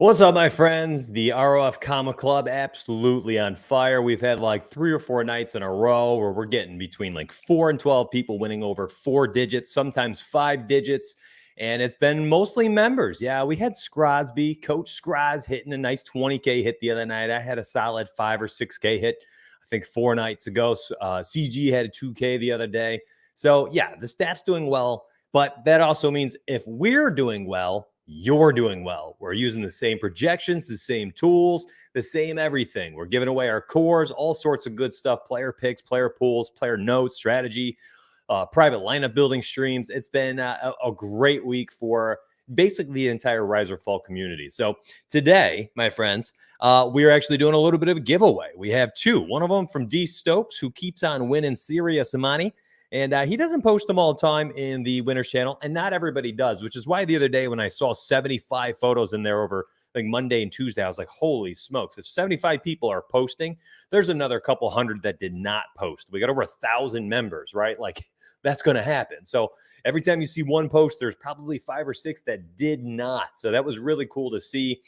What's up, my friends? The ROF Comic Club absolutely on fire. We've had like 3 or 4 nights in a row where we're getting between like 4 and 12 people winning over 4 digits, sometimes 5 digits. And it's been mostly members. Yeah, we had Scrosby, Coach Scros hitting a nice 20K hit the other night. I had a solid 5 or 6K hit, I think 4 nights ago. CG had a 2K the other day. So yeah, the staff's doing well. But that also means if we're doing well, you're doing well. We're using the same projections, the same tools, the same everything. We're giving away our cores, all sorts of good stuff, player picks, player pools, player notes, strategy, private lineup building streams. It's been a great week for basically the entire Rise or Fall community. So today, my friends, we are actually doing a little bit of a giveaway. We have two. One of them from D Stokes, who keeps on winning Serious Amani. And he doesn't post them all the time in the Winners channel, and not everybody does, which is why the other day when I saw 75 photos in there over like Monday and Tuesday, I was like, holy smokes, if 75 people are posting, there's another couple hundred that did not post. We got over 1,000 members, right? Like that's going to happen. So every time you see one post, there's probably 5 or 6 that did not. So that was really cool to see.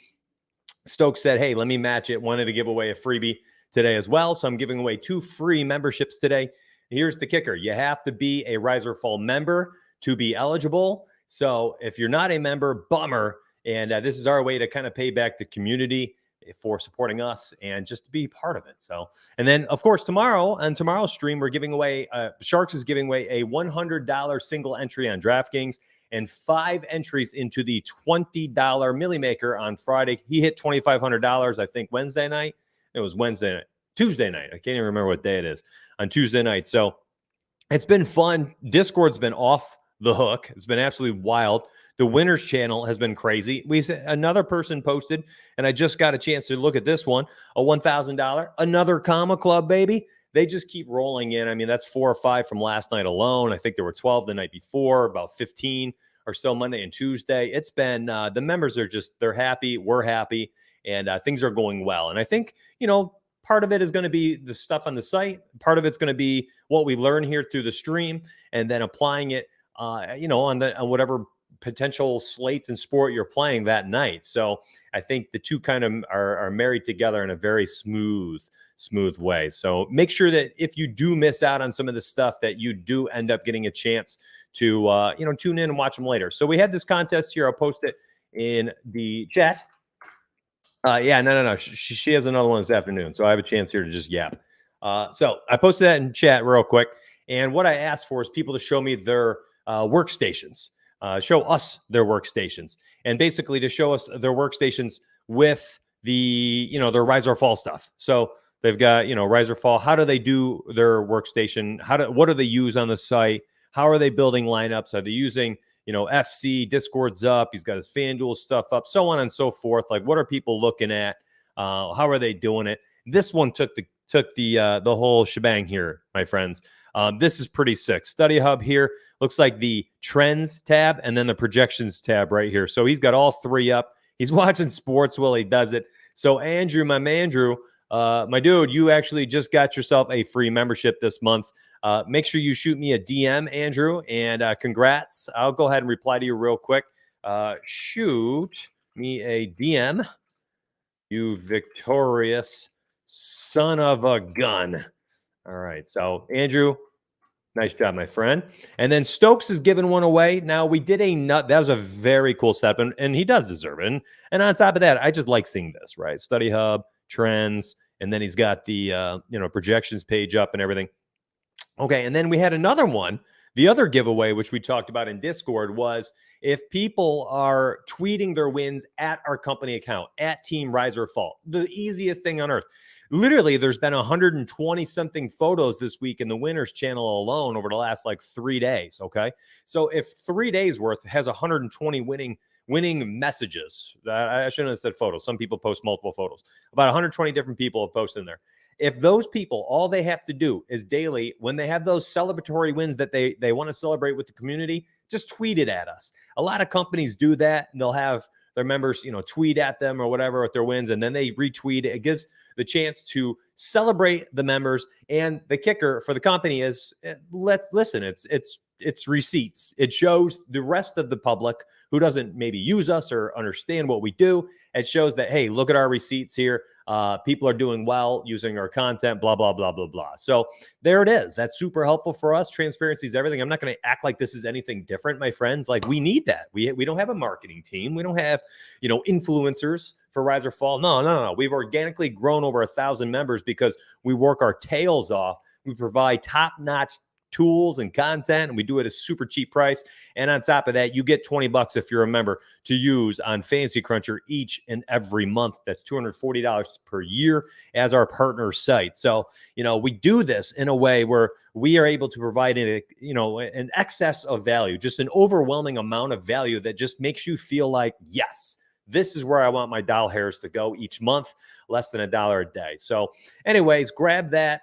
Stokes said, hey, let me match it. Wanted to give away a freebie today as well. So I'm giving away 2 free memberships today. Here's the kicker. You have to be a Rise or Fall member to be eligible. So if you're not a member, bummer. And this is our way to kind of pay back the community for supporting us and just to be part of it. So, and then of course, on tomorrow's stream, we're giving away, Sharks is giving away a $100 single entry on Draftkings and 5 entries into the $20 Millie Maker on Friday. He hit $2,500, I think, Wednesday night. It was Tuesday night. I can't even remember what day it is on Tuesday night. So it's been fun. Discord's been off the hook. It's been absolutely wild. The Winners channel has been crazy. Another person posted, and I just got a chance to look at this one, a $1,000, another Comic Club, baby. They just keep rolling in. I mean, that's 4 or 5 from last night alone. I think there were 12 the night before, about 15 or so Monday and Tuesday. It's been, the members are they're happy. We're happy, and things are going well. And I think, part of it is going to be the stuff on the site. Part of it's going to be what we learn here through the stream, and then applying it, on whatever potential slate and sport you're playing that night. So I think the two kind of are married together in a very smooth way. So make sure that if you do miss out on some of the stuff, that you do end up getting a chance to, tune in and watch them later. So we had this contest here. I'll post it in the chat. No. She has another one this afternoon, so I have a chance here to just yap. So I posted that in chat real quick, and what I asked for is people to show me their workstations, show us their workstations, and basically to show us their workstations with the, their Rise or Fall stuff. So they've got, Rise or Fall. How do they do their workstation? What do they use on the site? How are they building lineups? Are they using FC, Discord's up, he's got his Fanduel stuff up, so on and so forth. Like, what are people looking at? How are they doing it? This one took the whole shebang here, my friends. This is pretty sick. Study Hub here looks like the Trends tab and then the Projections tab right here. So he's got all 3 up. He's watching sports while he does it. So Andrew, my dude, you actually just got yourself a free membership this month. Make sure you shoot me a DM, Andrew, and congrats. I'll go ahead and reply to you real quick. Shoot me a DM, you victorious son of a gun. All right, so Andrew, nice job, my friend. And then Stokes is giving one away. Now, we did that was a very cool step, and he does deserve it. And on top of that, I just like seeing this, right? Study Hub, Trends, and then he's got the projections page up and everything. Okay, and then we had another one. The other giveaway, which we talked about in Discord, was if people are tweeting their wins at our company account, at Team Rise or Fall. The easiest thing on earth. Literally, there's been 120-something photos this week in the Winners channel alone over the last, 3 days, okay? So if 3 days worth has 120 winning messages, I shouldn't have said photos. Some people post multiple photos. About 120 different people have posted in there. If those people, all they have to do is daily, when they have those celebratory wins that they want to celebrate with the community, just tweet it at us. A lot of companies do that, and they'll have their members, tweet at them or whatever with their wins, and then they retweet it. It gives the chance to celebrate the members. And the kicker for the company is, it's receipts. It shows the rest of the public who doesn't maybe use us or understand what we do. It shows that, hey, look at our receipts here. People are doing well using our content, blah, blah, blah, blah, blah. So there it is. That's super helpful for us. Transparency is everything. I'm not going to act like this is anything different, my friends. Like, we need that. We don't have a marketing team. We don't have, influencers for Rise or Fall. No. We've organically grown over 1,000 members because we work our tails off. We provide top-notch tools and content, and we do it at a super cheap price. And on top of that, you get $20 if you're a member to use on Fantasy Cruncher each and every month. That's $240 per year as our partner site. So, we do this in a way where we are able to provide an excess of value, just an overwhelming amount of value that just makes you feel like, yes, this is where I want my doll hairs to go each month, less than $1 a day. So anyways, grab that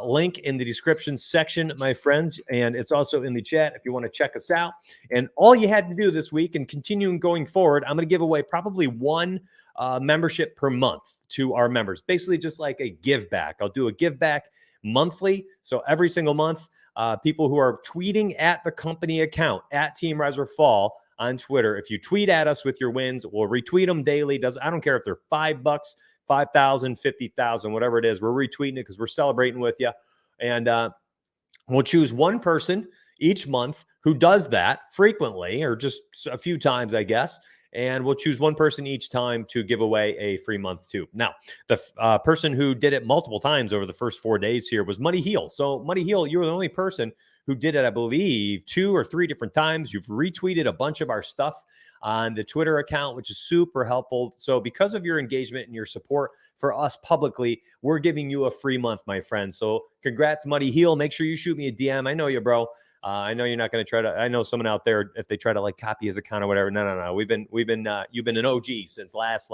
link in the description section, my friends, and it's also in the chat if you want to check us out. And all you had to do this week and continuing going forward, I'm going to give away probably one membership per month to our members, basically just like a give back. I'll do a give back monthly. So every single month, people who are tweeting at the company account at Team Rise or Fall on Twitter, if you tweet at us with your wins, we'll retweet them daily. I don't care if they're $5, 5,000, 50,000, whatever it is. We're retweeting it because we're celebrating with you. And we'll choose one person each month who does that frequently, or just a few times, I guess. And we'll choose one person each time to give away a free month too. Now, the person who did it multiple times over the first 4 days here was Muddy Heel. So Muddy Heel, you were the only person who did it, I believe, 2 or 3 different times. You've retweeted a bunch of our stuff on the Twitter account, which is super helpful. So because of your engagement and your support for us publicly, we're giving you a free month, my friend. So congrats, Muddy Heel. Make sure you shoot me a DM. I know you, bro. I know you're not going to try to. I know someone out there, if they try to copy his account or whatever. No. You've been an OG since last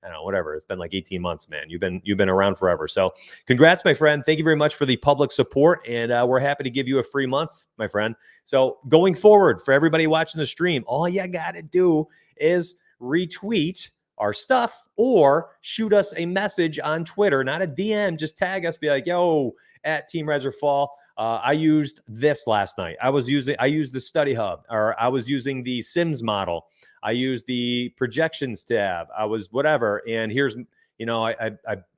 I don't know, whatever. It's been 18 months, man. You've been around forever. So congrats, my friend. Thank you very much for the public support. And we're happy to give you a free month, my friend. So going forward, for everybody watching the stream, all you got to do is retweet our stuff or shoot us a message on Twitter, not a DM. Just tag us, be like, yo, at Team Rise or Fall. I used this last night. I used the study hub, or I was using the Sims model. I used the projections tab. I was whatever. And here's, I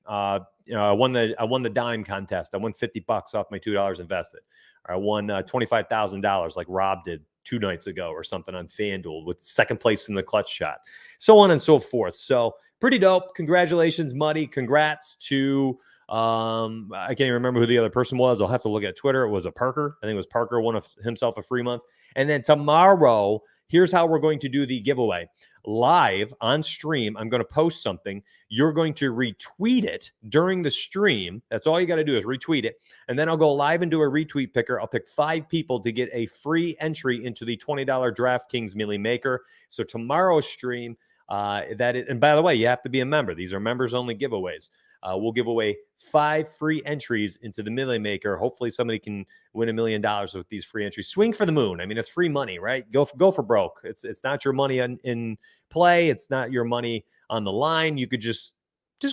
won the dime contest. I won $50 off my $2 invested. Or I won $25,000 like Rob did 2 nights ago or something on Fanduel with second place in the clutch shot, so on and so forth. So pretty dope. Congratulations, Muddy. Congrats to, I can't even remember who the other person was. I'll have to look at Twitter. It was a Parker. I think it was Parker won himself a free month. And then tomorrow, here's how we're going to do the giveaway. Live on stream, I'm going to post something. You're going to retweet it during the stream. That's all you got to do is retweet it. And then I'll go live and do a retweet picker. I'll pick 5 people to get a free entry into the $20 Draftkings Millie Maker. So tomorrow's stream, and by the way, you have to be a member. These are members only giveaways. We'll give away 5 free entries into the Millie Maker. Hopefully somebody can win $1 million with these free entries. Swing for the moon. I mean, it's free money, right? Go for broke. It's not your money in play. It's not your money on the line. You could just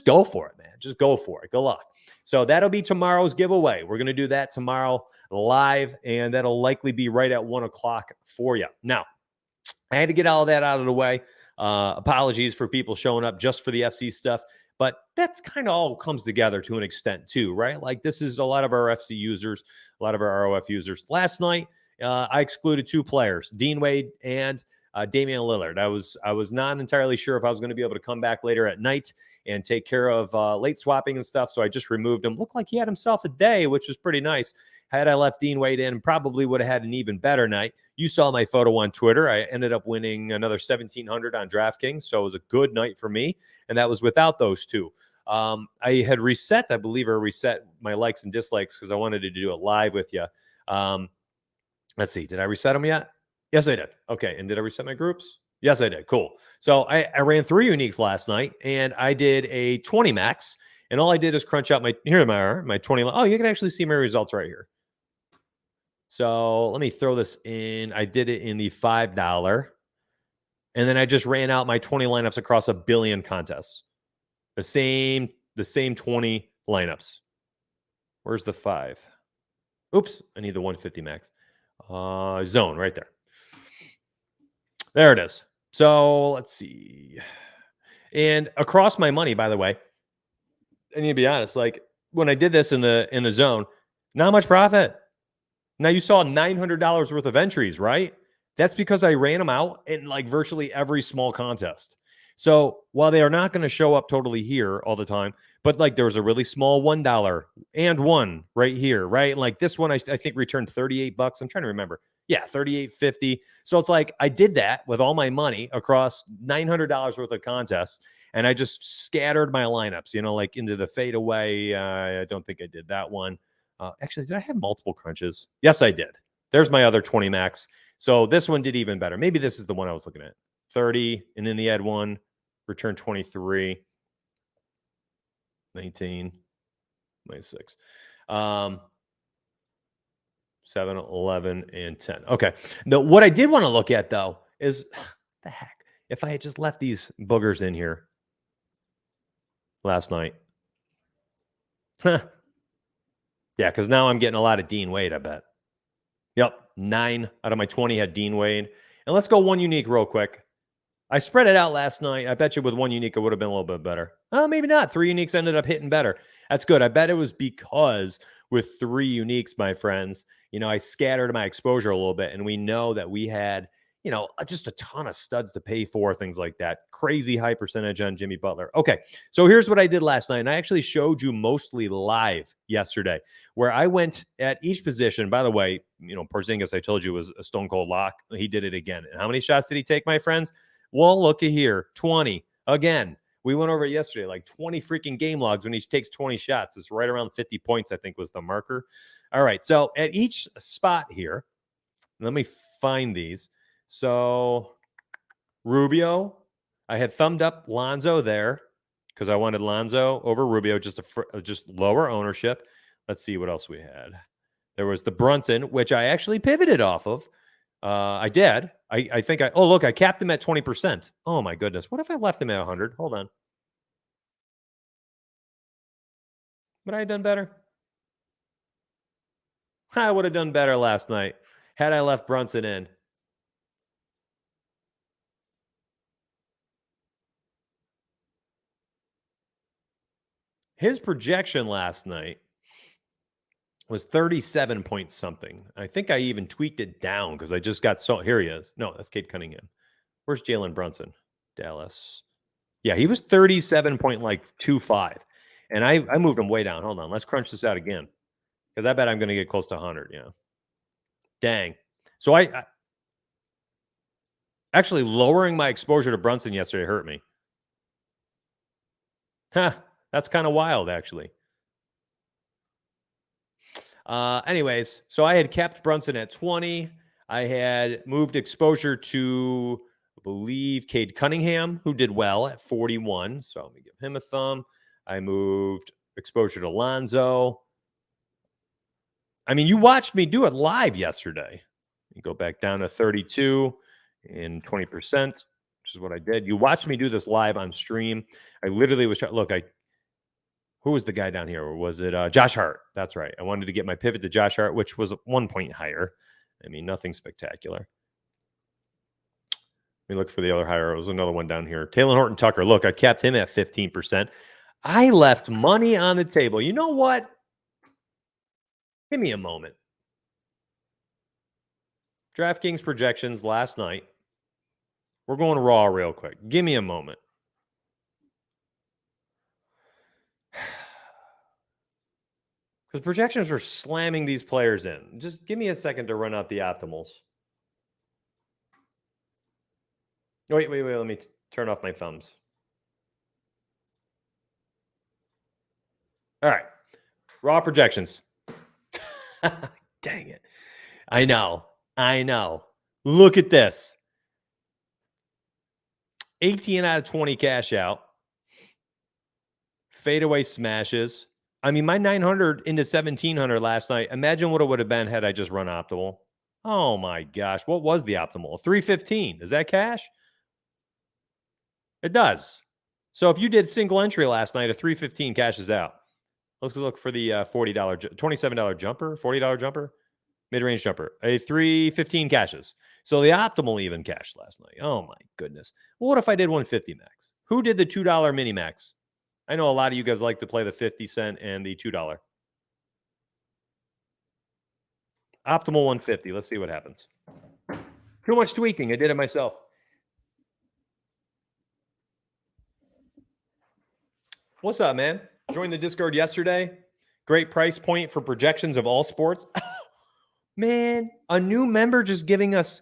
go for it, man. Just go for it. Good luck. So that'll be tomorrow's giveaway. We're going to do that tomorrow live, and that'll likely be right at 1:00 for you. Now, I had to get all that out of the way. Apologies for people showing up just for the FC stuff. But that's kind of all comes together to an extent too, right? This is a lot of our FC users, a lot of our ROF users. Last night, I excluded 2 players, Dean Wade and Damian Lillard. I was not entirely sure if I was going to be able to come back later at night and take care of late swapping and stuff, so I just removed him. Looked like he had himself a day, which was pretty nice. Had I left Dean Wade in, probably would have had an even better night. You saw my photo on Twitter. I ended up winning another 1,700 on DraftKings, so it was a good night for me, and that was without those 2. I had reset my likes and dislikes because I wanted to do it live with you. Let's see. Did I reset them yet? Yes, I did. Okay, and did I reset my groups? Yes, I did. Cool. So I ran 3 uniques last night, and I did a 20 max, and all I did is crunch out my 20. Oh, you can actually see my results right here. So let me throw this in. I did it in the $5. And then I just ran out my 20 lineups across 1 billion contests. The same 20 lineups. Where's the 5? Oops, I need the 150 max. Zone right there. There it is. So let's see. And across my money, by the way, I need to be honest, like when I did this in the zone, not much profit. Now you saw $900 worth of entries, right? That's because I ran them out in like virtually every small contest. So while they are not going to show up totally here all the time, but like there was a really small $1 and one right here, right? Like this one, I think returned 38 bucks. I'm trying to remember. Yeah, 38.50. So it's like I did that with all my money across $900 worth of contests, and I just scattered my lineups, like into the fadeaway. I don't think I did that one. Actually, did I have multiple crunches? Yes, I did. There's my other 20 max. So this one did even better. Maybe this is the one I was looking at. 30, and then the ad one, return 23, 19, 96. 7, 11, and 10. Okay. Now, what I did want to look at, though, is the heck, if I had just left these boogers in here last night. Yeah, because now I'm getting a lot of Dean Wade, I bet. Yep, 9 out of my 20 had Dean Wade. And let's go one unique real quick. I spread it out last night. I bet you with one unique, it would have been a little bit better. Maybe not. 3 uniques ended up hitting better. That's good. I bet it was because with 3 uniques, my friends, I scattered my exposure a little bit, and we know that we had, just a ton of studs to pay for, things like that. Crazy high percentage on Jimmy Butler. Okay, so here's what I did last night, and I actually showed you mostly live yesterday, where I went at each position. By the way, Porzingis, I told you, was a stone cold lock. He did it again. And how many shots did he take, my friends? Well, looky here, 20. Again, we went over it yesterday, like 20 freaking game logs when he takes 20 shots. It's right around 50 points, I think was the marker. All right, so at each spot here, let me find these. So Rubio, I had thumbed up Lonzo there because I wanted Lonzo over Rubio, just lower ownership. Let's see what else we had. There was the Brunson, which I actually pivoted off of. I did. I think look, I capped him at 20%. Oh my goodness. What if I left him at 100? Hold on. Would I have done better? I would have done better last night had I left Brunson in. His projection last night was 37 point something. I think I even tweaked it down because I just got here he is. No, that's Cade Cunningham. Where's Jalen Brunson? Dallas. Yeah, he was 37.25. And I moved him way down. Hold on. Let's crunch this out again. Because I bet I'm going to get close to 100. Yeah. Dang. So I actually lowering my exposure to Brunson yesterday hurt me. Huh. That's kind of wild, actually. Anyways, so I had kept Brunson at 20. I had moved exposure to, I believe, Cade Cunningham, who did well at 41. So let me give him a thumb. I moved exposure to Lonzo. I mean, you watched me do it live yesterday. You go back down to 32 and 20%, which is what I did. You watched me do this live on stream. I literally was trying. Look, who was the guy down here? Or was it Josh Hart? That's right. I wanted to get my pivot to Josh Hart, which was 1 point higher. I mean, nothing spectacular. Let me look for the other higher. It was another one down here. Taylor Horton Tucker. Look, I kept him at 15%. I left money on the table. You know what? Give me a moment. Draftkings projections last night. We're going raw real quick. Give me a moment. Because projections are slamming these players in. Just give me a second to run out the optimals. Wait. Let me turn off my thumbs. All right. Raw projections. Dang it. I know. Look at this. 18 out of 20 cash out. Fadeaway smashes. I mean, my 900 into 1700 last night. Imagine what it would have been had I just run optimal. Oh my gosh. What was the optimal? 315. Is that cash? It does. So if you did single entry last night, a 315 cashes out. Let's look for the $40, $27 jumper, $40 jumper, mid-range jumper. A 315 cashes. So the optimal even cashed last night. Oh my goodness. Well, what if I did 150 max? Who did the $2 mini max? I know a lot of you guys like to play the 50 cent and the $2. Optimal 150. Let's see what happens. Too much tweaking. I did it myself. What's up, man? Joined the Discord yesterday. Great price point for projections of all sports. Man, a new member just giving us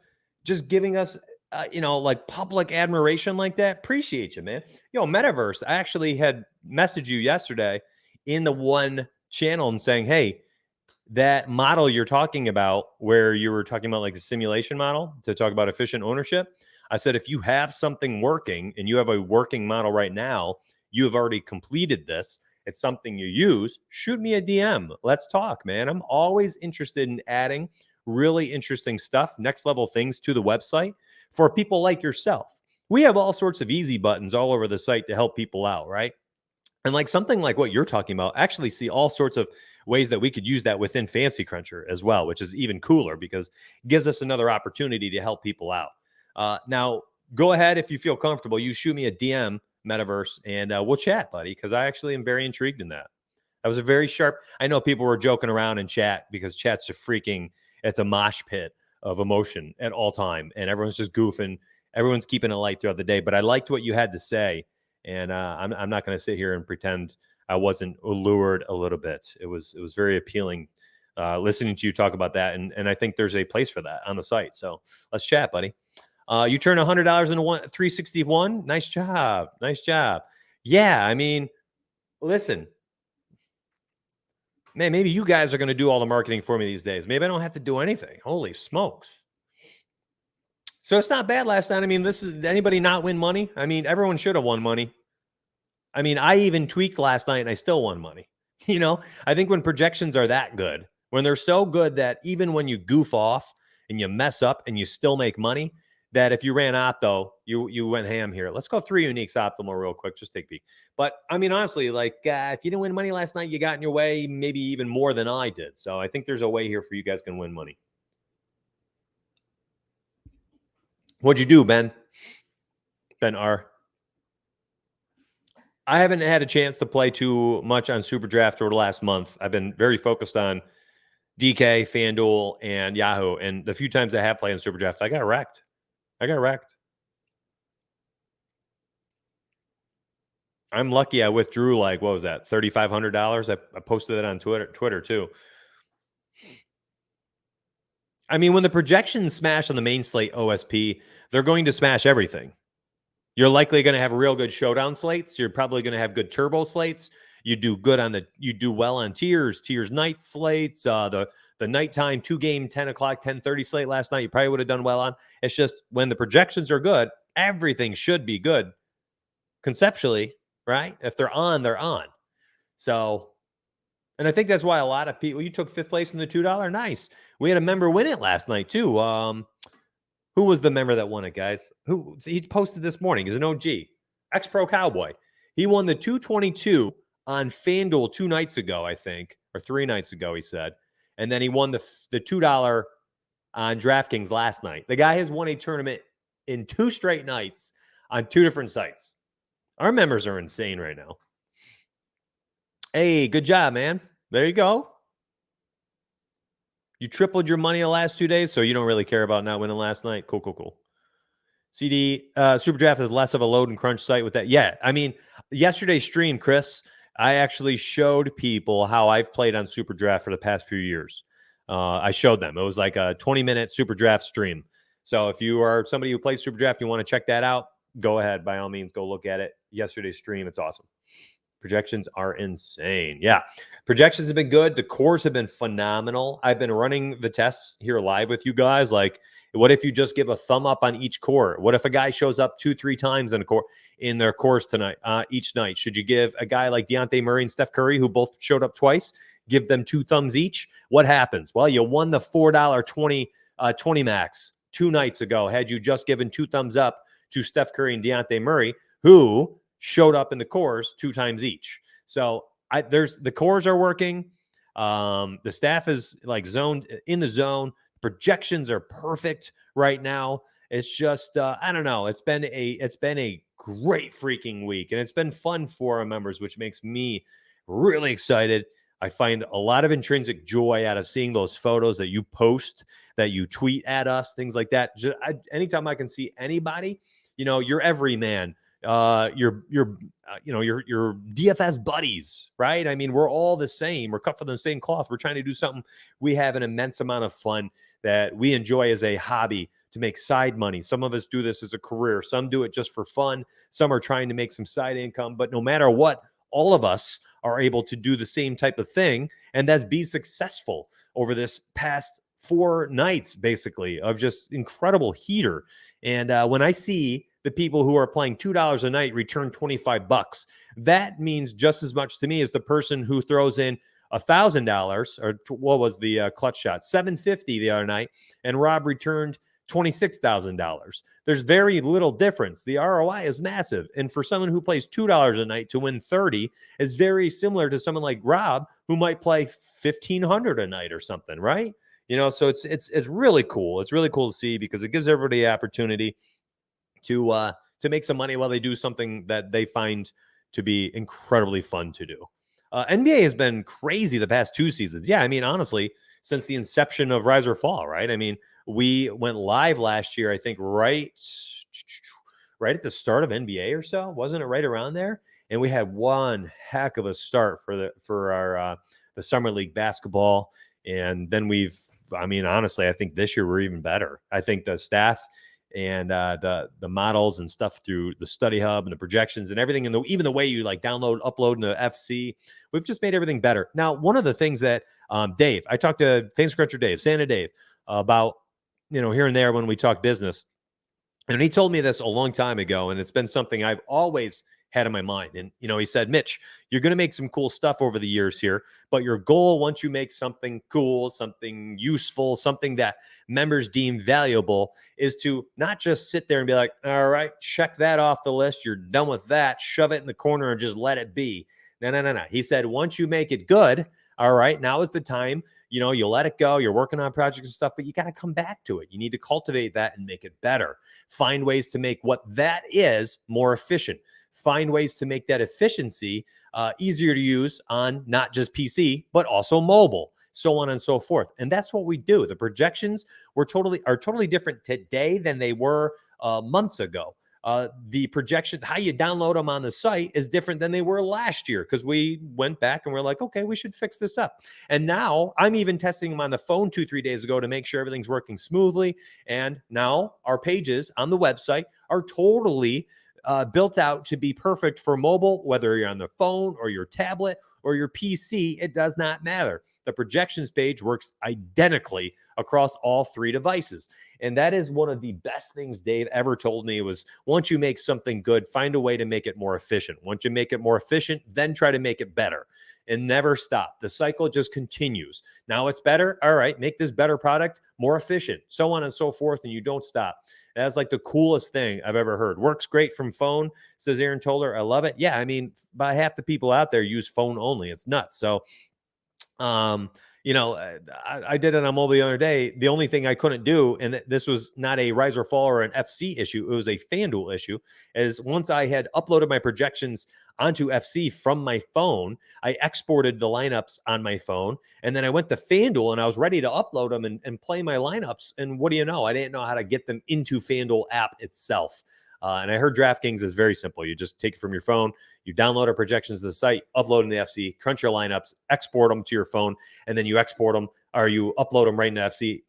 like public admiration like that. Appreciate you, man. Yo, Metaverse, I actually had messaged you yesterday in the one channel and saying, hey, that model you're talking about, where you were talking about like the simulation model to talk about efficient ownership. I said, if you have something working and you have a working model right now, you have already completed this, it's something you use, shoot me a DM. Let's talk, man. I'm always interested in adding really interesting stuff, next level things to the website for people like yourself. We have all sorts of easy buttons all over the site to help people out, right? And like something like what you're talking about, actually see all sorts of ways that we could use that within Fancy Cruncher as well, which is even cooler because it gives us another opportunity to help people out. Now, go ahead if you feel comfortable. You shoot me a DM, Metaverse, and we'll chat, buddy, because I actually am very intrigued in that. That was a very sharp. I know people were joking around in chat because chat's it's a mosh pit of emotion at all time, and everyone's just goofing. Everyone's keeping it light throughout the day. But I liked what you had to say. And I'm not going to sit here and pretend I wasn't allured a little bit. It was very appealing listening to you talk about that. And I think there's a place for that on the site. So let's chat, buddy. You turn $100 into 361. Nice job. Nice job. Yeah. I mean, listen, man, maybe you guys are going to do all the marketing for me these days. Maybe I don't have to do anything. Holy smokes. So it's not bad last night. I mean, anybody not win money? I mean, everyone should have won money. I mean, I even tweaked last night and I still won money. I think when projections are that good, when they're so good that even when you goof off and you mess up and you still make money, that if you ran opto, you went ham here. Let's go 3 uniques optimal real quick. Just take a peek. But I mean, honestly, like if you didn't win money last night, you got in your way, maybe even more than I did. So I think there's a way here for you guys can win money. What'd you do, Ben? Ben R. I haven't had a chance to play too much on Super Draft over the last month. I've been very focused on DK, Fanduel, and Yahoo. And the few times I have played on Super Draft, I got wrecked. I'm lucky I withdrew like, what was that, $3,500? I posted it on Twitter too. I mean, when the projections smash on the main slate OSP, they're going to smash everything. You're likely going to have real good showdown slates. You're probably going to have good turbo slates. You do well on tiers night slates. The nighttime 2-game 10 o'clock 10:30 slate last night, you probably would have done well on. It's just when the projections are good, everything should be good conceptually, right? If they're on, they're on. So, and I think that's why a lot of people. You took 5th place in the $2. Nice. We had a member win it last night too. Who was the member that won it, guys? He posted this morning. He's an OG, ex-pro cowboy. He won the 222 on FanDuel 2 nights ago, I think, or 3 nights ago, he said. And then he won the $2 on Draftkings last night. The guy has won a tournament in 2 straight nights on 2 different sites. Our members are insane right now. Hey, good job, man. There you go. You tripled your money the last 2 days, so you don't really care about not winning last night. Cool. CD, Super Draft is less of a load and crunch site with that. Yeah, I mean, yesterday's stream, Chris, I actually showed people how I've played on Super Draft for the past few years. I showed them. It was like a 20-minute Super Draft stream. So if you are somebody who plays Super Draft, you want to check that out, go ahead. By all means, go look at it. Yesterday's stream, it's awesome. Projections are insane. Yeah, projections have been good. The cores have been phenomenal. I've been running the tests here live with you guys. Like, what if you just give a thumb up on each core? What if a guy shows up 2-3 times in their cores tonight, each night? Should you give a guy like Deontay Murray and Steph Curry, who both showed up twice, give them 2 thumbs each? What happens? Well, you won the $4.20 max 2 nights ago. Had you just given 2 thumbs up to Steph Curry and Deontay Murray, who showed up in the cores 2 times each. So the cores are working. The staff is like zoned in the zone. projections are perfect right now. It's just I don't know. It's been a great freaking week, and it's been fun for our members, which makes me really excited. I find a lot of intrinsic joy out of seeing those photos that you post, that you tweet at us, things like that. Anytime I can see anybody, you're every man, your DFS buddies, right? I mean, we're all the same. We're cut from the same cloth. We're trying to do something. We have an immense amount of fun that we enjoy as a hobby to make side money. Some of us do this as a career. Some do it just for fun. Some are trying to make some side income. But no matter what, all of us are able to do the same type of thing, and that's be successful over this past 4 nights, basically, of just incredible heater. And when I see the people who are playing $2 a night return $25, that means just as much to me as the person who throws in $1,000, or what was the clutch shot, $750 the other night, and Rob returned $26,000. There's very little difference. The ROI is massive. And for someone who plays $2 a night to win 30 is very similar to someone like Rob who might play 1,500 a night or something, right? So it's really cool. It's really cool to see because it gives everybody the opportunity to make some money while they do something that they find to be incredibly fun to do. NBA has been crazy the past 2 seasons. Yeah, I mean, honestly, since the inception of Rise or Fall, right? I mean, we went live last year, I think, right at the start of NBA or so, wasn't it? Right around there, and we had one heck of a start for our the summer league basketball, and then honestly, I think this year we're even better. I think the staff and the models and stuff through the study hub and the projections and everything, and even the way you like download, upload into FC, we've just made everything better. Now, one of the things that Dave, I talked to Fan Scruncher Dave, Santa Dave, about here and there when we talk business, and he told me this a long time ago, and it's been something I've always had in my mind. And he said, Mitch, you're going to make some cool stuff over the years here, but your goal, once you make something cool, something useful, something that members deem valuable, is to not just sit there and be like, all right, check that off the list, you're done with that, shove it in the corner and just let it be. No. He said, once you make it good, all right, now is the time. You let it go. You're working on projects and stuff, but you got to come back to it. You need to cultivate that and make it better. Find ways to make what that is more efficient. Find ways to make that efficiency easier to use on not just PC, but also mobile, so on and so forth. And that's what we do. The projections are totally different today than they were months ago. The projection, how you download them on the site, is different than they were last year because we went back and we're like, okay, we should fix this up. And now I'm even testing them on the phone 2-3 days ago to make sure everything's working smoothly. And now our pages on the website are totally built out to be perfect for mobile, whether you're on the phone or your tablet or your PC, it does not matter. The projections page works identically across all 3 devices. And that is one of the best things Dave ever told me was, once you make something good, find a way to make it more efficient. Once you make it more efficient, then try to make it better and never stop. The cycle just continues. Now it's better. All right, make this better product more efficient, so on and so forth. And you don't stop. That's like the coolest thing I've ever heard. Works great from phone, says Aaron Toller. I love it. Yeah, I mean, about half the people out there use phone only. It's nuts. So, I did it on mobile the other day. The only thing I couldn't do, and this was not a Rise or Fall or an FC issue, it was a Fanduel issue, is once I had uploaded my projections onto FC from my phone, I exported the lineups on my phone, and then I went to Fanduel and I was ready to upload them and play my lineups. And what do you know? I didn't know how to get them into Fanduel app itself. And I heard Draftkings is very simple. You just take it from your phone, you download our projections to the site, upload them to FC, crunch your lineups, export them to your phone, and then you export them or you upload them right into FC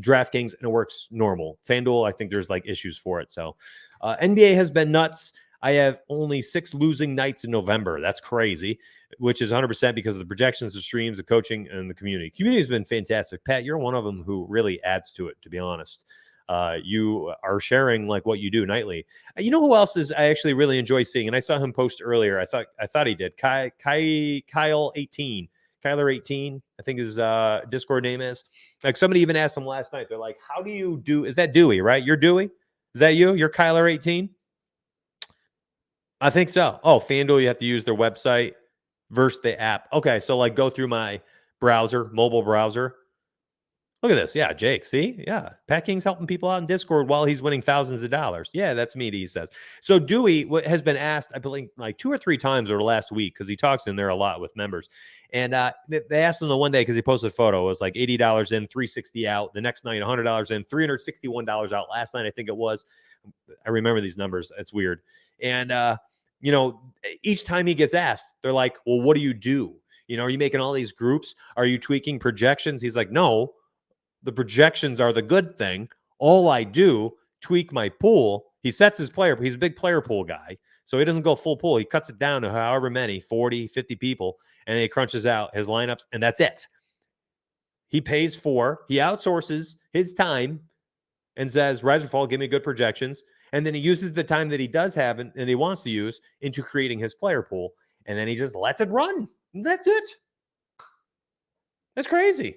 Draftkings, and it works normal. FanDuel, I think there's like issues for it. So NBA has been nuts. I have only 6 losing nights in November. That's crazy, which is 100% because of the projections, the streams, the coaching, and the community. Community has been fantastic. Pat, you're one of them who really adds to it, to be honest. You are sharing like what you do nightly. You know who else is I actually really enjoy seeing, and I saw him post earlier. I thought he did. Kyle 18, Kyler 18, I think his Discord name is. Like somebody even asked him last night. They're like, "How do you do?" Is that Dewey? Right? You're Dewey. Is that you? You're Kyler 18. I think so. Oh, FanDuel, you have to use their website versus the app. Okay, so like go through my browser, mobile browser. Look at this. Yeah, Jake. See? Yeah. Pat King's helping people out in Discord while he's winning thousands of dollars. Yeah, that's me, he says. So Dewey has been asked, I believe, like 2 or 3 times over the last week, because he talks in there a lot with members. And they asked him the one day because he posted a photo. It was like $80 in, 360 out. The next night, $100 in, $361 out. Last night, I think it was. I remember these numbers. It's weird. And, each time he gets asked, they're like, well, what do you do? Are you making all these groups? Are you tweaking projections? He's like, no. The projections are the good thing. All I do, tweak my pool. He sets his player. He's a big player pool guy. So he doesn't go full pool. He cuts it down to however many, 40, 50 people, and then he crunches out his lineups, and that's it. He pays he outsources his time and says, rise or fall, give me good projections. And then he uses the time that he does have and he wants to use into creating his player pool. And then he just lets it run. That's it. That's crazy.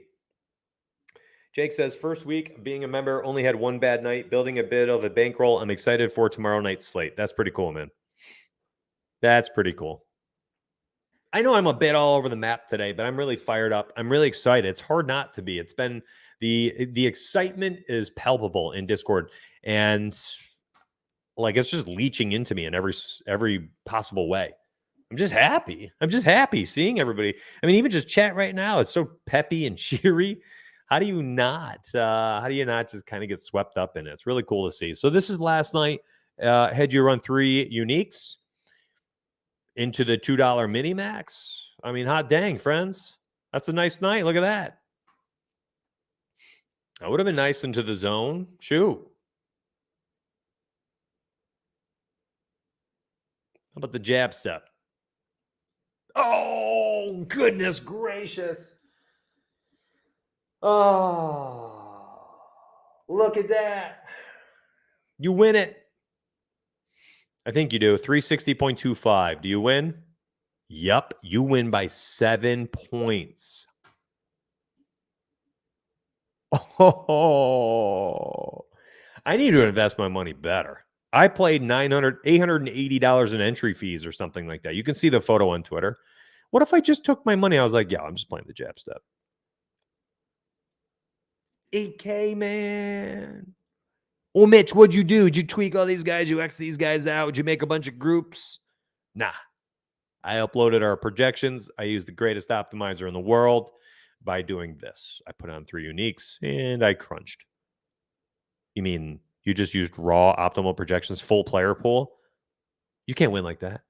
Jake says, first week being a member, only had one bad night, building a bit of a bankroll. I'm excited for tomorrow night's slate. That's pretty cool, man. That's pretty cool. I know I'm a bit all over the map today, but I'm really fired up. I'm really excited. It's hard not to be. It's been the excitement is palpable in Discord, and like it's just leaching into me in every possible way. I'm just happy. I'm just happy seeing everybody. I mean, even just chat right now, it's so peppy and cheery. How do you not just kind of get swept up in it? It's really cool to see. So this is last night. Had you run 3 uniques into the $2 mini max? I mean, hot dang, friends. That's a nice night. Look at that. That would have been nice into the zone. Shoot. How about the jab step? Oh, goodness gracious. Oh, look at that. You win it. I think you do. 360.25. Do you win? Yup. You win by 7 points. Oh, I need to invest my money better. I played $880 in entry fees or something like that. You can see the photo on Twitter. What if I just took my money? I was like, yeah, I'm just playing the jab step. 8K, man. Well, Mitch, what'd you do? Did you tweak all these guys? You X these guys out? Did you make a bunch of groups? Nah. I uploaded our projections. I used the greatest optimizer in the world by doing this. I put on 3 uniques and I crunched. You mean you just used raw optimal projections, full player pool? You can't win like that.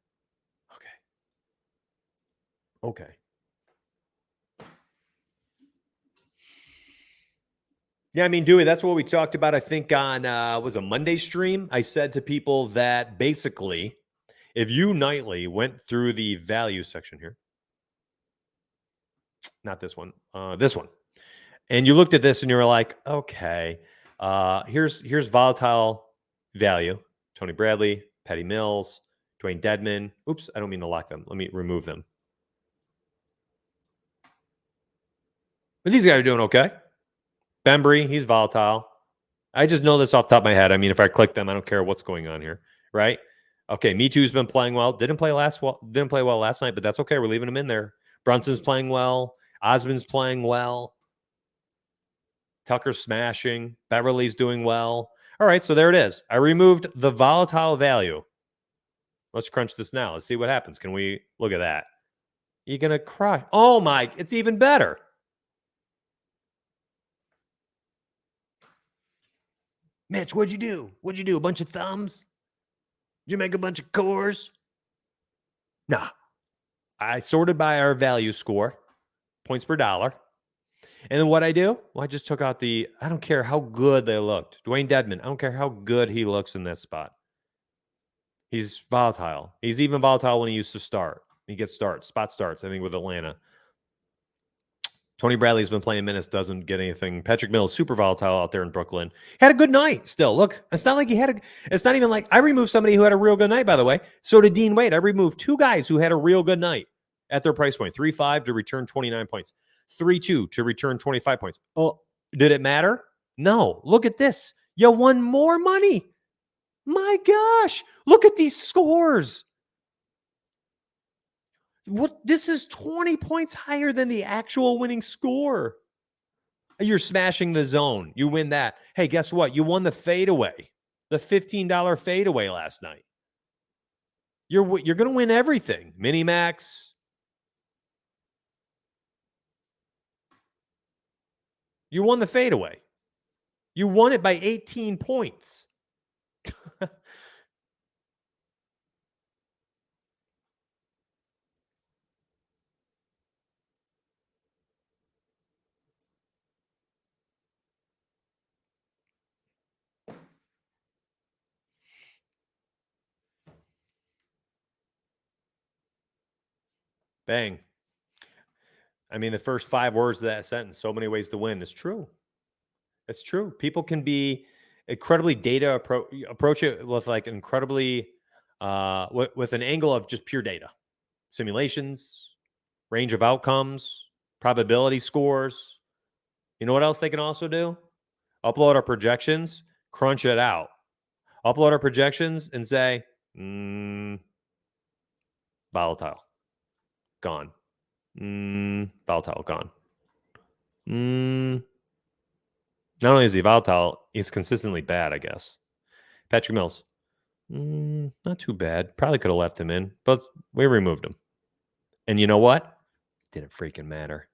Okay. Yeah, I mean, Dewey, that's what we talked about, I think, on was a Monday stream. I said to people that basically, if you nightly went through the value section here, not this one, this one, and you looked at this and you were like, okay, here's volatile value, Tony Bradley, Patty Mills, Dwayne Dedman. Oops, I don't mean to lock them. Let me remove them. But these guys are doing okay. Bembry, he's volatile. I just know this off the top of my head. I mean, if I click them, I don't care what's going on here, right? Okay, Me Too's been playing well. Didn't play well last night, but that's okay. We're leaving him in there. Brunson's playing well. Osmond's playing well. Tucker's smashing. Beverly's doing well. All right, so there it is. I removed the volatile value. Let's crunch this now. Let's see what happens. Can we look at that? You're going to crush. Oh, my. It's even better. Mitch, what'd you do? What'd you do? A bunch of thumbs? Did you make a bunch of cores? Nah. I sorted by our value score, points per dollar. And then what I do? Well, I just took out I don't care how good they looked. Dwayne Dedman, I don't care how good he looks in this spot. He's volatile. He's even volatile when he used to start. He gets spot starts, I think, with Atlanta. Tony Bradley's been playing minutes, doesn't get anything. Patrick Mills, super volatile out there in Brooklyn. Had a good night still. Look, it's not like it's not even like I removed somebody who had a real good night, by the way. So did Dean Wade. I removed 2 guys who had a real good night at their price point. 3.5 to return 29 points. 3.2 to return 25 points. Oh, did it matter? No. Look at this. You won more money. My gosh. Look at these scores. What? This is 20 points higher than the actual winning score. You're smashing the zone. You win that. Hey, guess what? You won the fadeaway, the $15 fadeaway last night. You're going to win everything. Mini max. You won the fadeaway. You won it by 18 points. Bang. I mean, the first 5 words of that sentence, so many ways to win, is true. It's true. People can be incredibly data approach it with like incredibly with an angle of just pure data, simulations, range of outcomes, probability scores. You know what else they can also do? Upload our projections, crunch it out. Upload our projections and say, volatile, gone. Volatile, gone. Not only is he volatile, he's consistently bad, I guess. Patrick Mills. Not too bad. Probably could have left him in, but we removed him. And you know what? Didn't freaking matter.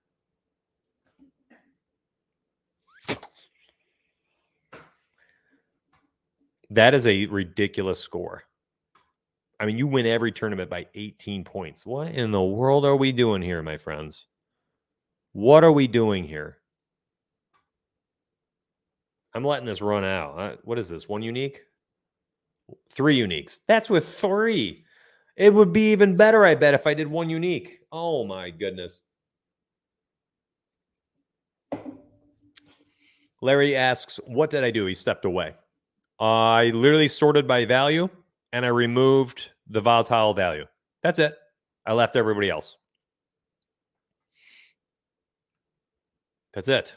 That is a ridiculous score. I mean, you win every tournament by 18 points. What in the world are we doing here, my friends? What are we doing here? I'm letting this run out. What is this? 1 unique? 3 uniques. That's with 3. It would be even better, I bet, if I did 1 unique. Oh, my goodness. Larry asks, what did I do? He stepped away. I literally sorted by value, and I removed the volatile value. That's it. I left everybody else. That's it.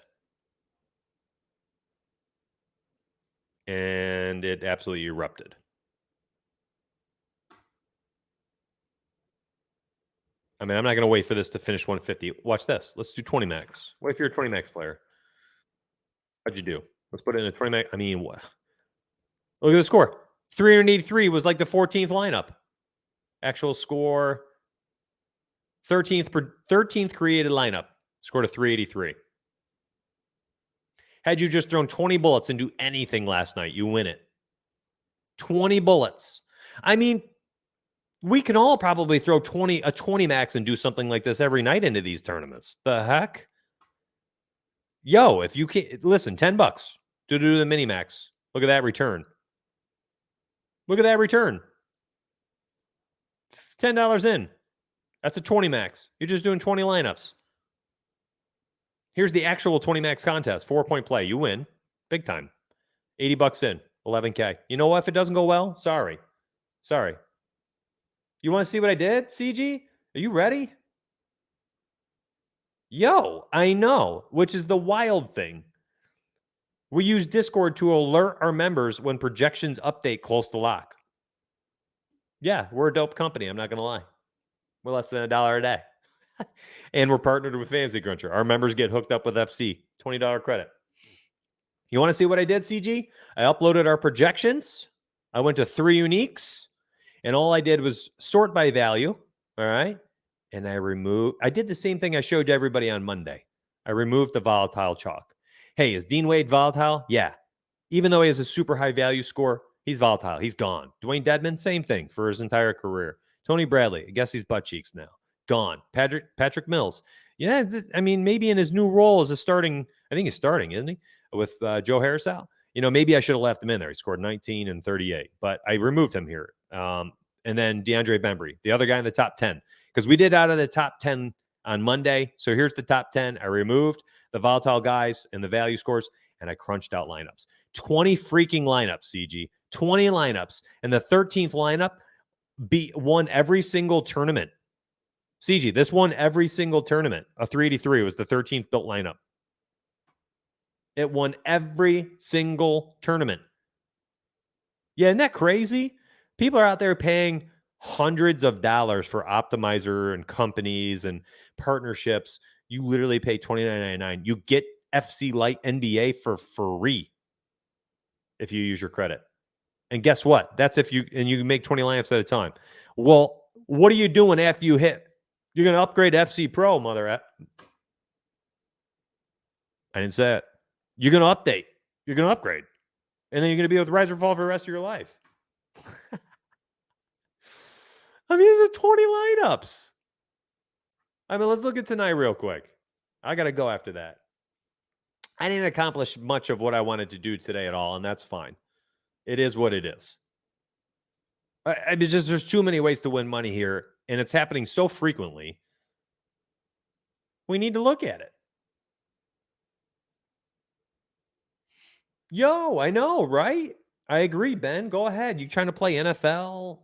And it absolutely erupted. I mean, I'm not going to wait for this to finish 150. Watch this. Let's do 20 max. What if you're a 20 max player? What'd you do? Let's put it in a 20 max. I mean, what? Look at the score. 383 was like the 14th lineup. Actual score, 13th created lineup. Scored a 383. Had you just thrown 20 bullets and do anything last night, you win it. 20 bullets. I mean, we can all probably throw a 20 max and do something like this every night into these tournaments. The heck? Yo, if you can listen, $10 to do the mini max. Look at that return. Look at that return. $10 in. That's a 20 max. You're just doing 20 lineups. Here's the actual 20 max contest. 4-point play. You win. Big time. $80 in. 11K. You know what? If it doesn't go well, sorry. You want to see what I did, CG? Are you ready? Yo, I know, which is the wild thing. We use Discord to alert our members when projections update close to lock. Yeah, we're a dope company. I'm not going to lie. We're less than $1 a day. And we're partnered with Fancy Cruncher. Our members get hooked up with FC. $20 credit. You want to see what I did, CG? I uploaded our projections. I went to 3 uniques. And all I did was sort by value. All right. And I did the same thing I showed to everybody on Monday. I removed the volatile chalk. Hey, is Dean Wade volatile? Yeah. Even though he has a super high value score, he's volatile. He's gone. Dwayne Dedman, same thing for his entire career. Tony Bradley, I guess he's butt cheeks now. Gone. Patrick Mills. Yeah, I mean, maybe in his new role as a starting, I think he's starting, isn't he? With Joe Harrisal. You know, maybe I should have left him in there. He scored 19 and 38, but I removed him here. And then DeAndre Bembry, the other guy in the top 10, because we did out of the top 10 on Monday. So here's the top 10. I removed the volatile guys and the value scores, and I crunched out lineups. 20 freaking lineups, CG. 20 lineups. And the 13th lineup won every single tournament. CG, this won every single tournament. A 383 was the 13th built lineup. It won every single tournament. Yeah, isn't that crazy? People are out there paying hundreds of dollars for optimizer and companies and partnerships. You literally pay $29.99. You get FC Lite NBA for free if you use your credit. And guess what? That's if you make 20 lineups at a time. Well, what are you doing after you hit? You're going to upgrade to FC Pro, mother. I didn't say it. You're going to update. You're going to upgrade. And then you're going to be with Rise or Fall for the rest of your life. I mean, these are 20 lineups. I mean, let's look at tonight real quick. I got to go after that. I didn't accomplish much of what I wanted to do today at all, and that's fine. It is what it is. I mean, just there's too many ways to win money here, and it's happening so frequently. We need to look at it. Yo, I know, right? I agree, Ben. Go ahead. You trying to play NFL,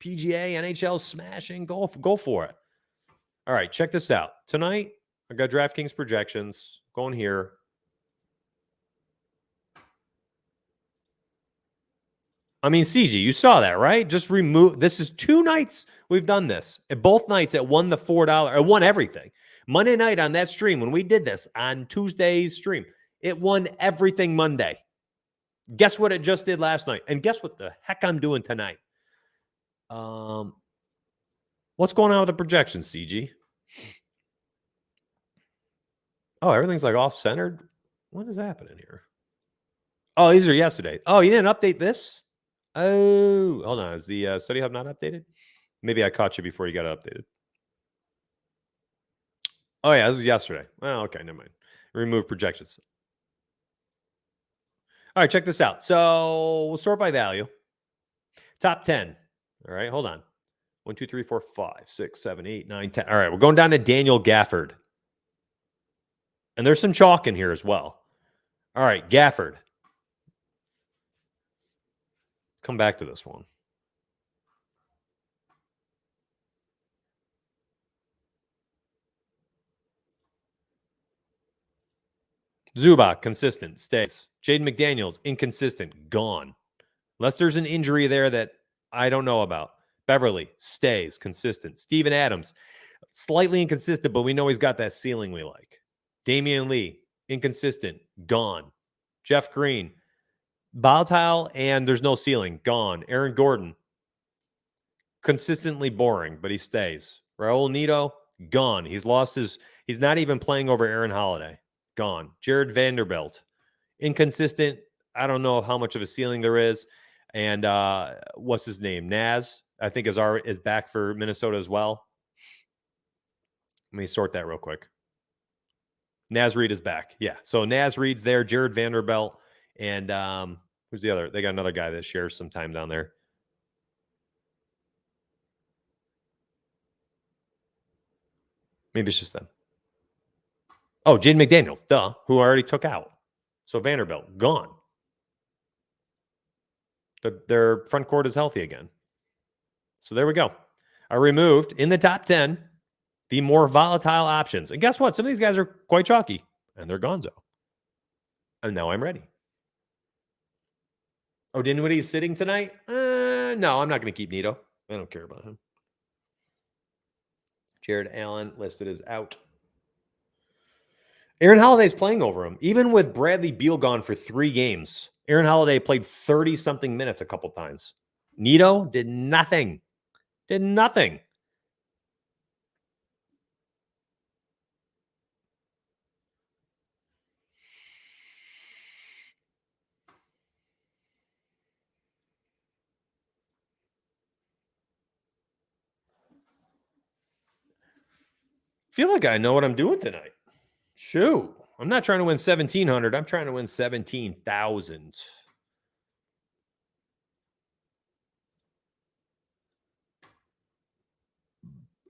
PGA, NHL smashing? Go for it. All right, check this out. Tonight, I got DraftKings projections going here. I mean, CG, you saw that, right? Just remove. This is 2 nights we've done this. And both nights it won the $4. It won everything. Monday night on that stream, when we did this on Tuesday's stream, it won everything Monday. Guess what it just did last night? And guess what the heck I'm doing tonight? What's going on with the projections, CG? Oh, everything's like off-centered. What is happening here? Oh, these are yesterday. Oh, you didn't update this? Oh, hold on. Is the study hub not updated? Maybe I caught you before you got it updated. Oh, yeah, this is yesterday. Well, okay, never mind. Remove projections. All right, check this out. So we'll sort by value. Top 10. All right, hold on. 1, 2, 3, 4, 5, 6, 7, 8, 9, 10. All right, we're going down to Daniel Gafford. And there's some chalk in here as well. All right, Gafford. Come back to this one. Zubac, consistent, stays. Jaden McDaniels, inconsistent, gone. Unless there's an injury there that I don't know about. Beverly, stays, consistent. Steven Adams, slightly inconsistent, but we know he's got that ceiling we like. Damian Lee, inconsistent, gone. Jeff Green, volatile, and there's no ceiling, gone. Aaron Gordon, consistently boring, but he stays. Raul Neto, gone. He's not even playing over Aaron Holiday. Gone. Jared Vanderbilt, inconsistent. I don't know how much of a ceiling there is. And what's his name? Naz, I think is back for Minnesota as well. Let me sort that real quick. Naz Reid is back. Yeah. So Naz Reid's there, Jared Vanderbilt, and who's the other? They got another guy that shares some time down there. Maybe it's just them. Oh, Jaden McDaniels, duh, who I already took out. So Vanderbilt, gone. Their front court is healthy again. So there we go. I removed, in the top 10, the more volatile options. And guess what? Some of these guys are quite chalky, and they're gonzo. And now I'm ready. Oh, Dinwiddie's sitting tonight? No, I'm not going to keep Neto. I don't care about him. Jared Allen listed as out. Aaron Holiday's playing over him. Even with Bradley Beal gone for 3 games, Aaron Holiday played 30-something minutes a couple times. Neto did nothing. Did nothing. Feel like I know what I'm doing tonight. Shoot. I'm not trying to win 1,700. I'm trying to win 17,000.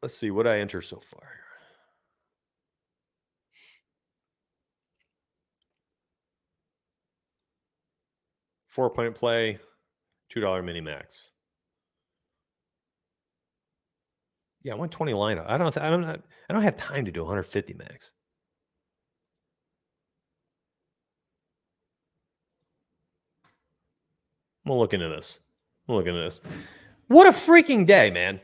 Let's see what I enter so far. 4-point play, $2 mini max. Yeah, 120 lineup. I don't have time to do 150 max. We'll look into this. What a freaking day, man.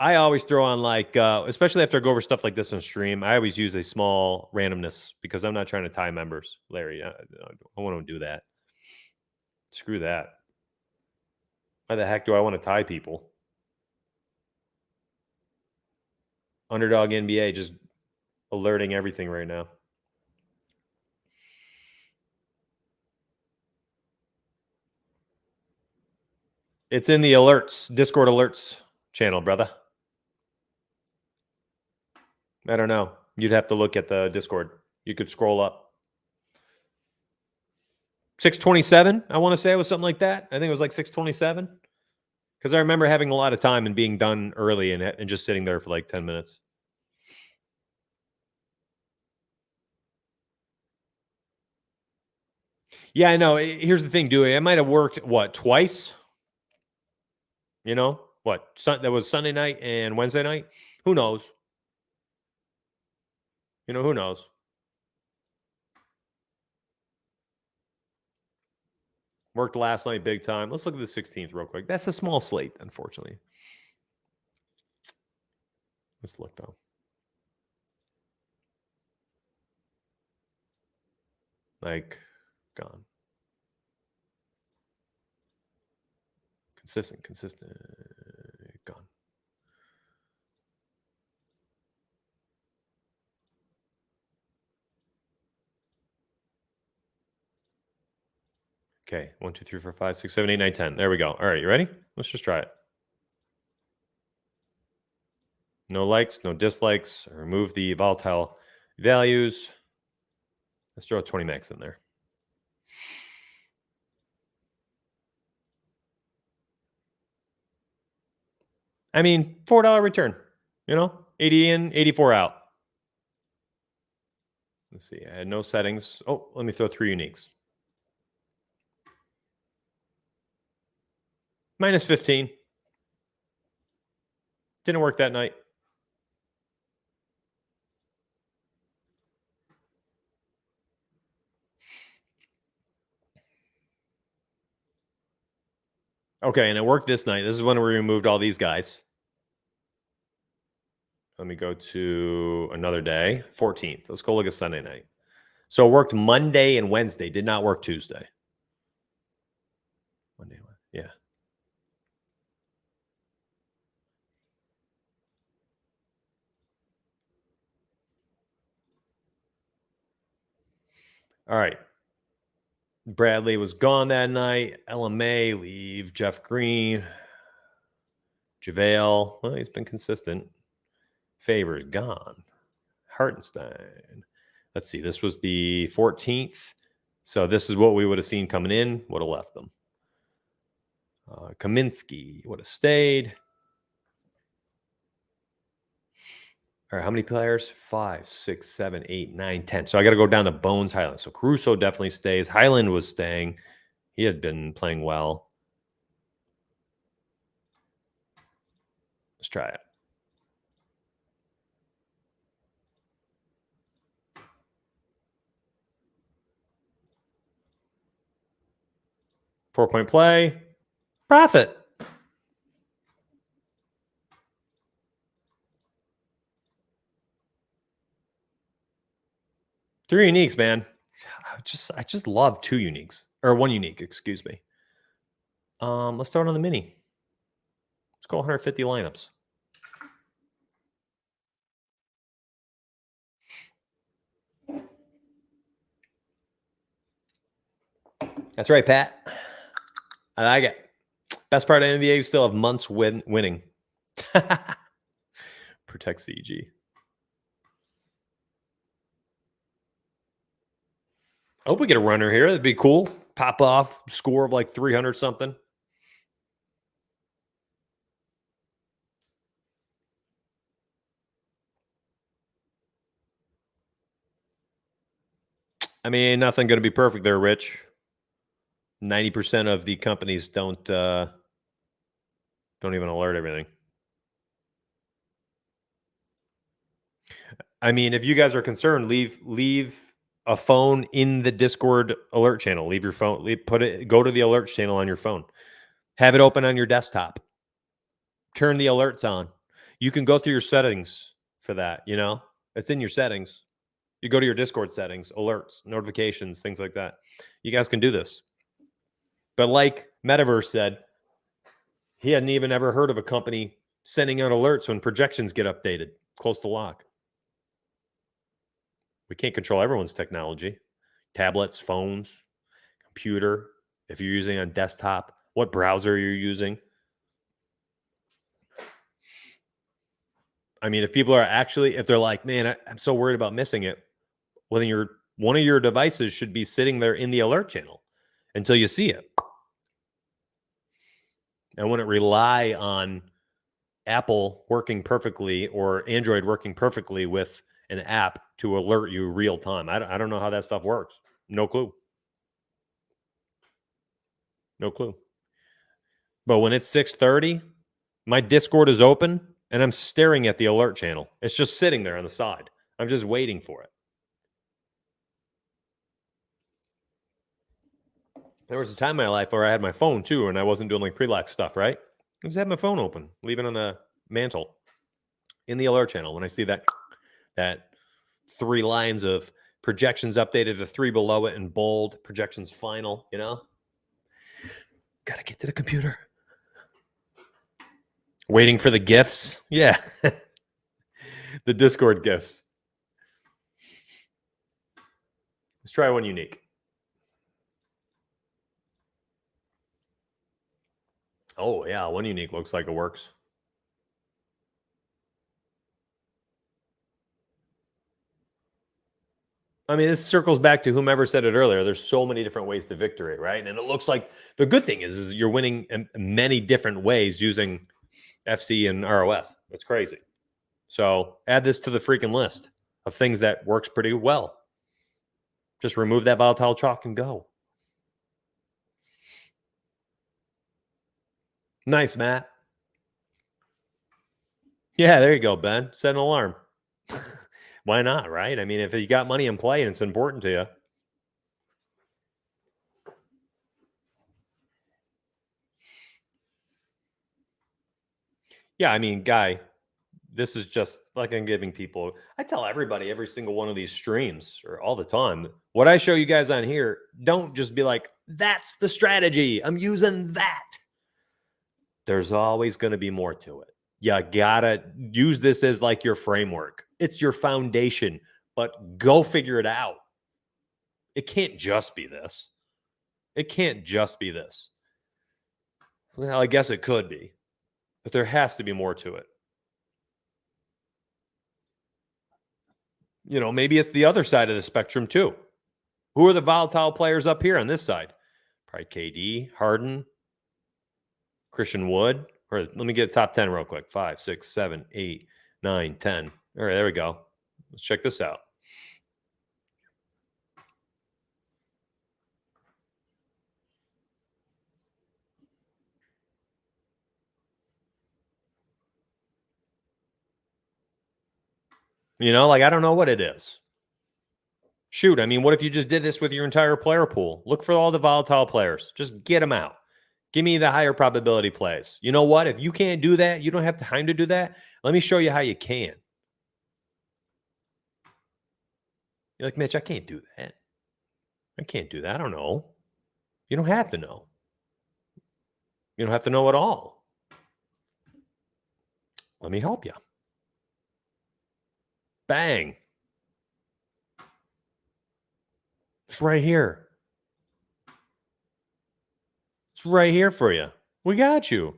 I always throw on like, especially after I go over stuff like this on stream, I always use a small randomness because I'm not trying to tie members, Larry. I want to do that. Screw that. Why the heck do I want to tie people? Underdog NBA just alerting everything right now. It's in the alerts, Discord alerts channel, brother. I don't know. You'd have to look at the Discord. You could scroll up. 6:27, I want to say it was something like that. I think it was like 6:27. Because I remember having a lot of time and being done early and just sitting there for like 10 minutes. Yeah, I know. Here's the thing, Dewey. I might have worked, twice? You know? That was Sunday night and Wednesday night? Who knows? Who knows? Worked last night big time. Let's look at the 16th real quick. That's a small slate, unfortunately. Let's look, though. Like, gone. Consistent. Gone. Okay. 1, 2, 3, 4, 5, 6, 7, 8, 9, 10. There we go. All right. You ready? Let's just try it. No likes, no dislikes. Remove the volatile values. Let's throw 20 max in there. I mean, $4 return. 80 in, 84 out. Let's see. I had no settings. Oh, let me throw 3 uniques. Minus 15. Didn't work that night. Okay, and it worked this night. This is when we removed all these guys. Let me go to another day, 14th. Let's go look at Sunday night. So it worked Monday and Wednesday. Did not work Tuesday. Monday, yeah. All right. Bradley was gone that night. LMA, leave. Jeff Green. JaVale. Well, he's been consistent. Favors, gone. Hartenstein. Let's see. This was the 14th. So this is what we would have seen coming in. Would have left them. Kaminsky would have stayed. All right, how many players? 5, 6, 7, 8, 9, 10. So I got to go down to Bones, Highland. So Caruso definitely stays. Highland was staying. He had been playing well. Let's try it. Four-point play. Profit. Three uniques, man. I just love 2 uniques. Or 1 unique, excuse me. Let's start on the mini. Let's go 150 lineups. That's right, Pat. I like it. Best part of NBA, you still have months winning. Protect CG. I hope we get a runner here. That'd be cool. Pop off, score of like 300 something. I mean, nothing going to be perfect there, Rich. 90% of the companies don't even alert everything. I mean, if you guys are concerned, leave a phone in the Discord alert channel. Leave your phone. Go to the alert channel on your phone. Have it open on your desktop. Turn the alerts on. You can go through your settings for that, It's in your settings. You go to your Discord settings, alerts, notifications, things like that. You guys can do this. But like Metaverse said, he hadn't even ever heard of a company sending out alerts when projections get updated close to lock. We can't control everyone's technology. Tablets, phones, computer, if you're using on desktop, what browser you're using. I mean, if people are actually, if they're like, man, I'm so worried about missing it, well, then one of your devices should be sitting there in the alert channel until you see it. I wouldn't rely on Apple working perfectly or Android working perfectly with an app to alert you real time. I don't know how that stuff works. No clue. No clue. But when it's 6:30, my Discord is open and I'm staring at the alert channel. It's just sitting there on the side. I'm just waiting for it. There was a time in my life where I had my phone too, and I wasn't doing like pre-lock stuff, right? I just had my phone open, leave it on the mantle in the alert channel. When I see that 3 lines of projections updated to 3 below it in bold, projections final, Gotta get to the computer. Waiting for the GIFs. Yeah. The Discord GIFs. Let's try one unique. Oh, yeah. One unique looks like it works. I mean, this circles back to whomever said it earlier. There's so many different ways to victory, right? And it looks like the good thing is you're winning in many different ways using FC and ROF. It's crazy. So add this to the freaking list of things that works pretty well. Just remove that volatile chalk and go. Nice, Matt. Yeah, there you go, Ben. Set an alarm. Why not, right? I mean, if you got money in play and it's important to you. Yeah, I mean, Guy, this is just like I'm giving people. I tell everybody every single one of these streams or all the time. What I show you guys on here, don't just be like, that's the strategy. I'm using that. There's always going to be more to it. You gotta use this as like your framework. It's your foundation, but go figure it out. It can't just be this. It can't just be this. Well, I guess it could be, but there has to be more to it. Maybe it's the other side of the spectrum too. Who are the volatile players up here on this side? Probably KD, Harden, Christian Wood. Or let me get top 10 real quick. 5, 6, 7, 8, 9, 10. All right, there we go. Let's check this out. I don't know what it is. Shoot, I mean, what if you just did this with your entire player pool? Look for all the volatile players. Just get them out. Give me the higher probability plays. You know what? If you can't do that, you don't have time to do that. Let me show you how you can. You're like, Mitch, I can't do that. I can't do that. I don't know. You don't have to know. You don't have to know at all. Let me help you. Bang. It's right here. It's right here for you. We got you.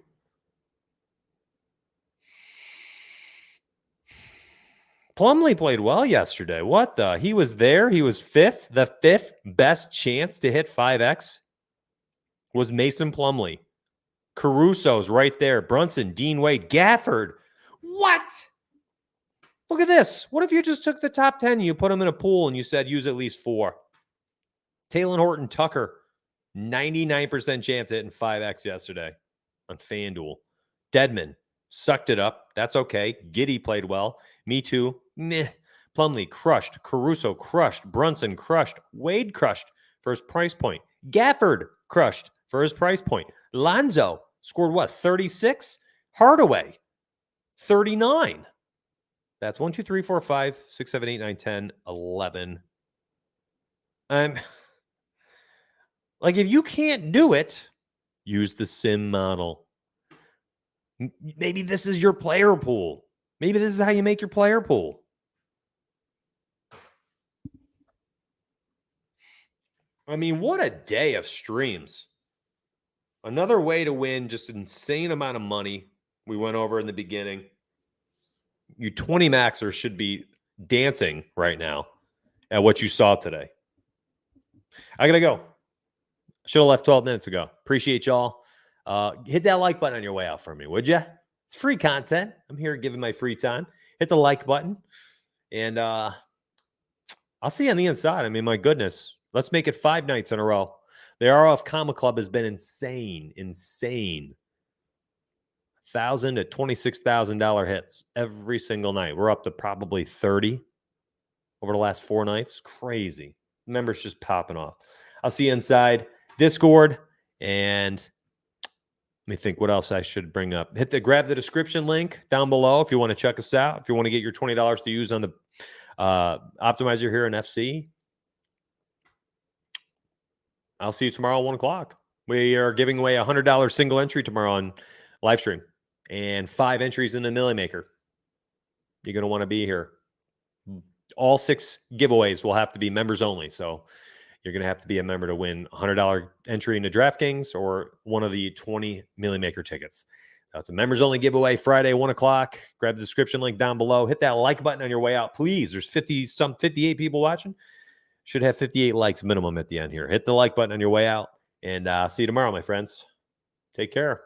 Plumlee played well yesterday. What the? He was there. He was fifth. The fifth best chance to hit 5X was Mason Plumlee. Caruso's right there. Brunson, Dean Wade, Gafford. What? Look at this. What if you just took the top 10 and you put them in a pool and you said use at least 4? Taylor Horton Tucker, 99% chance hitting 5X yesterday on FanDuel. Dedman sucked it up. That's okay. Giddey played well. Me too. Meh. Plumlee crushed. Caruso crushed. Brunson crushed. Wade crushed for his price point. Gafford crushed for his price point. Lonzo scored what? 36? Hardaway 39. That's 1, 2, 3, 4, 5, 6, 7, 8, 9, 10, 11. I'm like, if you can't do it, use the sim model. Maybe this is your player pool. Maybe this is how you make your player pool. I mean, what a day of streams. Another way to win just an insane amount of money. We went over in the beginning. You 20 maxers should be dancing right now at what you saw today. I got to go. Should have left 12 minutes ago. Appreciate y'all. Hit that like button on your way out for me, would you? It's free content. I'm here giving my free time. Hit the like button. And I'll see you on the inside. I mean, my goodness. Let's make it 5 nights in a row. The ROF Comma Club has been insane. $1,000 to $26,000 hits every single night. We're up to probably 30 over the last 4 nights. Crazy. Members just popping off. I'll see you inside Discord. And let me think what else I should bring up. Grab the description link down below if you want to check us out. If you want to get your $20 to use on the optimizer here in FC. I'll see you tomorrow at 1 o'clock. We are giving away a $100 single entry tomorrow on live stream and 5 entries in the Millie Maker. You're going to want to be here. All 6 giveaways will have to be members only. So you're going to have to be a member to win a $100 entry into Draftkings or one of the 20 Millie Maker tickets. That's a members only giveaway Friday, 1 o'clock. Grab the description link down below. Hit that like button on your way out, please. There's 58 people watching. Should have 58 likes minimum at the end here. Hit the like button on your way out, and see you tomorrow, my friends. Take care.